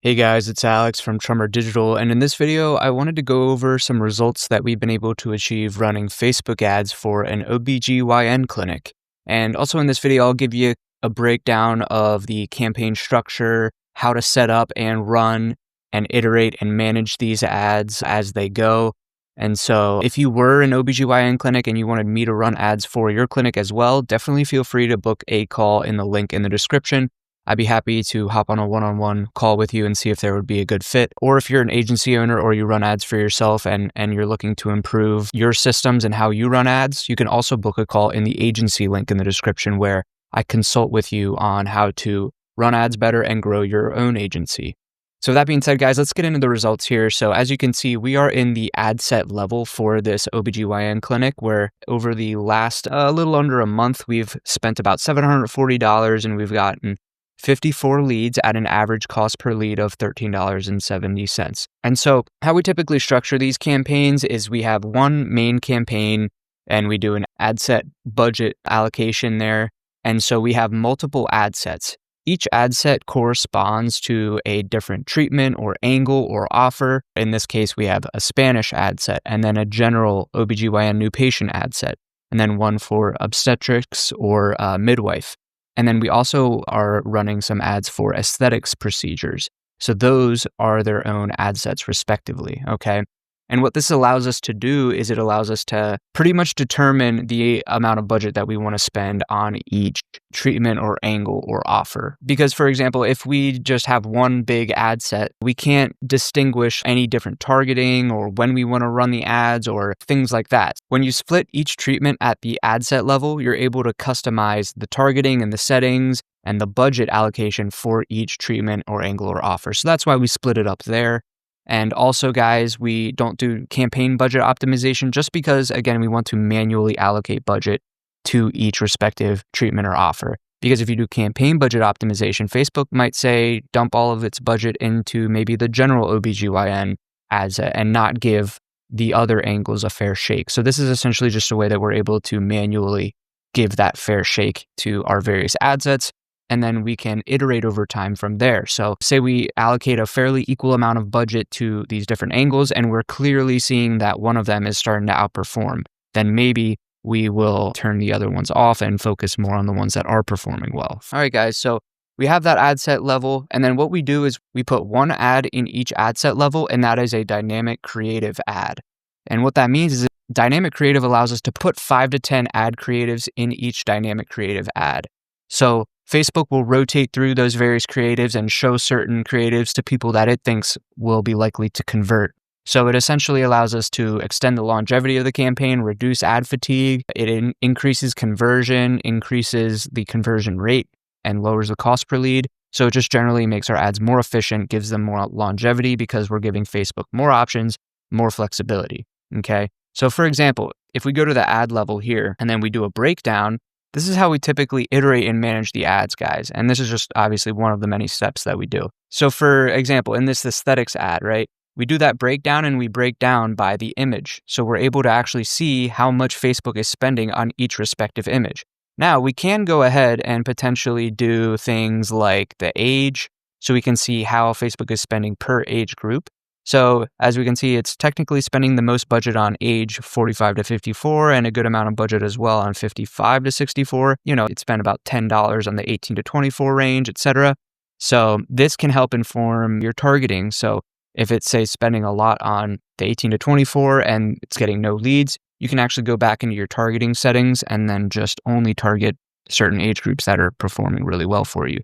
Hey guys, it's Alex from Trummer Digital, and in this video, I wanted to go over some results that we've been able to achieve running Facebook ads for an OBGYN clinic. And also in this video, I'll give you a breakdown of the campaign structure, how to set up and run and iterate and manage these ads as they go. And so if you were an OBGYN clinic and you wanted me to run ads for your clinic as well, definitely feel free to book a call in the link in the description. I'd be happy to hop on a one-on-one call with you and see if there would be a good fit. Or if you're an agency owner or you run ads for yourself and you're looking to improve your systems and how you run ads, you can also book a call in the agency link in the description where I consult with you on how to run ads better and grow your own agency. So that being said, guys, let's get into the results here. So as you can see, we are in the ad set level for this OBGYN clinic where over the last little under a month, we've spent about $740 and we've gotten 54 leads at an average cost per lead of $13.70. And so how we typically structure these campaigns is we have one main campaign and we do an ad set budget allocation there. And so we have multiple ad sets. Each ad set corresponds to a different treatment or angle or offer. In this case, we have a Spanish ad set and then a general OBGYN new patient ad set, and then one for obstetrics or midwife. And then we also are running some ads for aesthetics procedures. So those are their own ad sets respectively, okay? And what this allows us to do is it allows us to pretty much determine the amount of budget that we want to spend on each treatment or angle or offer. Because, for example, if we just have one big ad set, we can't distinguish any different targeting or when we want to run the ads or things like that. When you split each treatment at the ad set level, you're able to customize the targeting and the settings and the budget allocation for each treatment or angle or offer. So that's why we split it up there. And also, guys, we don't do campaign budget optimization just because, again, we want to manually allocate budget to each respective treatment or offer. Because if you do campaign budget optimization, Facebook might say dump all of its budget into maybe the general OBGYN ad set and not give the other angles a fair shake. So this is essentially just a way that we're able to manually give that fair shake to our various ad sets. And then we can iterate over time from there. So say we allocate a fairly equal amount of budget to these different angles, and we're clearly seeing that one of them is starting to outperform, then maybe we will turn the other ones off and focus more on the ones that are performing well. All right, guys, so we have that ad set level. And then what we do is we put one ad in each ad set level, and that is a dynamic creative ad. And what that means is dynamic creative allows us to put 5 to 10 ad creatives in each dynamic creative ad. So Facebook will rotate through those various creatives and show certain creatives to people that it thinks will be likely to convert. So it essentially allows us to extend the longevity of the campaign, reduce ad fatigue, it increases conversion, increases the conversion rate, and lowers the cost per lead. So it just generally makes our ads more efficient, gives them more longevity because we're giving Facebook more options, more flexibility, okay? So for example, if we go to the ad level here and then we do a breakdown, this is how we typically iterate and manage the ads, guys. And this is just obviously one of the many steps that we do. So for example, in this aesthetics ad, right, we do that breakdown and we break down by the image. So we're able to actually see how much Facebook is spending on each respective image. Now we can go ahead and potentially do things like the age, so we can see how Facebook is spending per age group. So as we can see, it's technically spending the most budget on age 45 to 54 and a good amount of budget as well on 55 to 64. You know, it spent about $10 on the 18 to 24 range, etc. So this can help inform your targeting. So if it's, say, spending a lot on the 18 to 24 and it's getting no leads, you can actually go back into your targeting settings and then just only target certain age groups that are performing really well for you.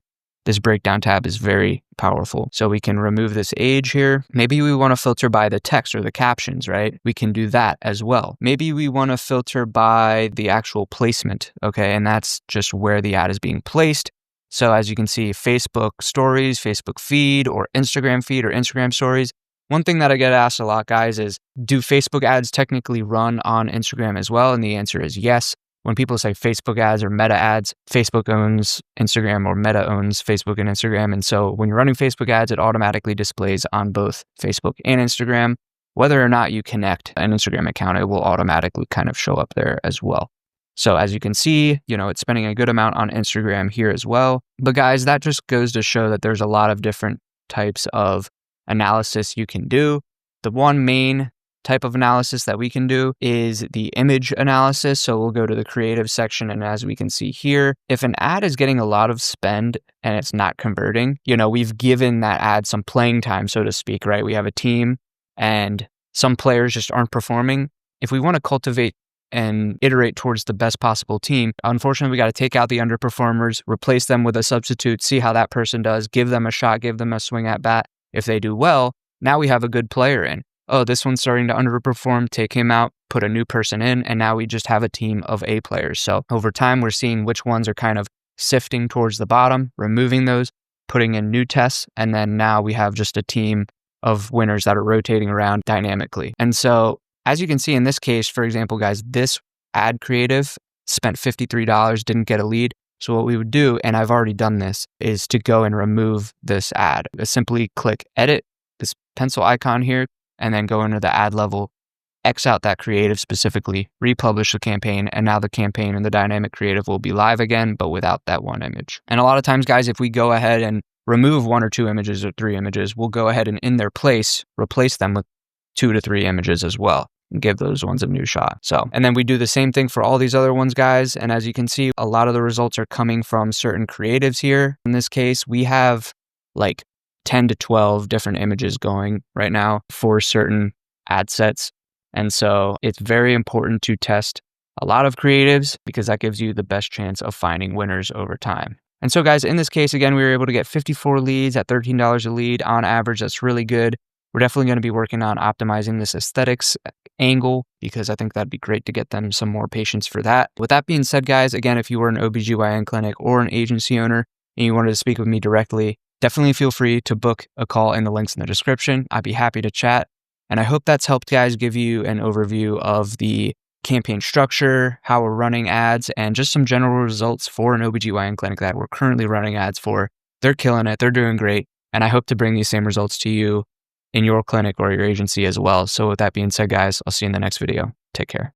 This breakdown tab is very powerful. So we can remove this age here. Maybe we want to filter by the text or the captions, right? We can do that as well. Maybe we want to filter by the actual placement, okay? And that's just where the ad is being placed. So as you can see, Facebook stories, Facebook feed, or Instagram stories. One thing that I get asked a lot, guys, is do Facebook ads technically run on Instagram as well? And the answer is yes. When people say Facebook ads or Meta ads, Facebook owns Instagram or Meta owns Facebook and Instagram. And so when you're running Facebook ads, it automatically displays on both Facebook and Instagram. Whether or not you connect an Instagram account, it will automatically kind of show up there as well. So as you can see, it's spending a good amount on Instagram here as well. But guys, that just goes to show that there's a lot of different types of analysis you can do. The one main type of analysis that we can do is the image analysis. So we'll go to the creative section, and as we can see here, if an ad is getting a lot of spend and it's not converting, we've given that ad some playing time, so to speak, right? We have a team and some players just aren't performing. If we want to cultivate and iterate towards the best possible team, unfortunately, we got to take out the underperformers, replace them with a substitute, see how that person does, give them a shot, give them a swing at bat. If they do well, now we have a good player in. Oh, this one's starting to underperform, take him out, put a new person in, and now we just have a team of A players. So over time, we're seeing which ones are kind of sifting towards the bottom, removing those, putting in new tests, and then now we have just a team of winners that are rotating around dynamically. And so as you can see in this case, for example, guys, this ad creative spent $53, didn't get a lead. So what we would do, and I've already done this, is to go and remove this ad. Simply click edit, this pencil icon here, and then go into the ad level, X out that creative specifically, republish the campaign, and now the campaign and the dynamic creative will be live again, but without that one image. And a lot of times, guys, if we go ahead and remove 1 or 2 images or 3 images, we'll go ahead and in their place, replace them with 2 to 3 images as well, and give those ones a new shot. So, and then we do the same thing for all these other ones, guys. And as you can see, a lot of the results are coming from certain creatives here. In this case, we have like 10 to 12 different images going right now for certain ad sets. And so it's very important to test a lot of creatives because that gives you the best chance of finding winners over time. And so guys, in this case, again, we were able to get 54 leads at $13 a lead on average. That's really good. We're definitely going to be working on optimizing this aesthetics angle because I think that'd be great to get them some more patients for that. With that being said, guys, again, if you were an OBGYN clinic or an agency owner and you wanted to speak with me directly, definitely feel free to book a call in the links in the description. I'd be happy to chat. And I hope that's helped guys give you an overview of the campaign structure, how we're running ads, and just some general results for an OBGYN clinic that we're currently running ads for. They're killing it. They're doing great. And I hope to bring these same results to you in your clinic or your agency as well. So with that being said, guys, I'll see you in the next video. Take care.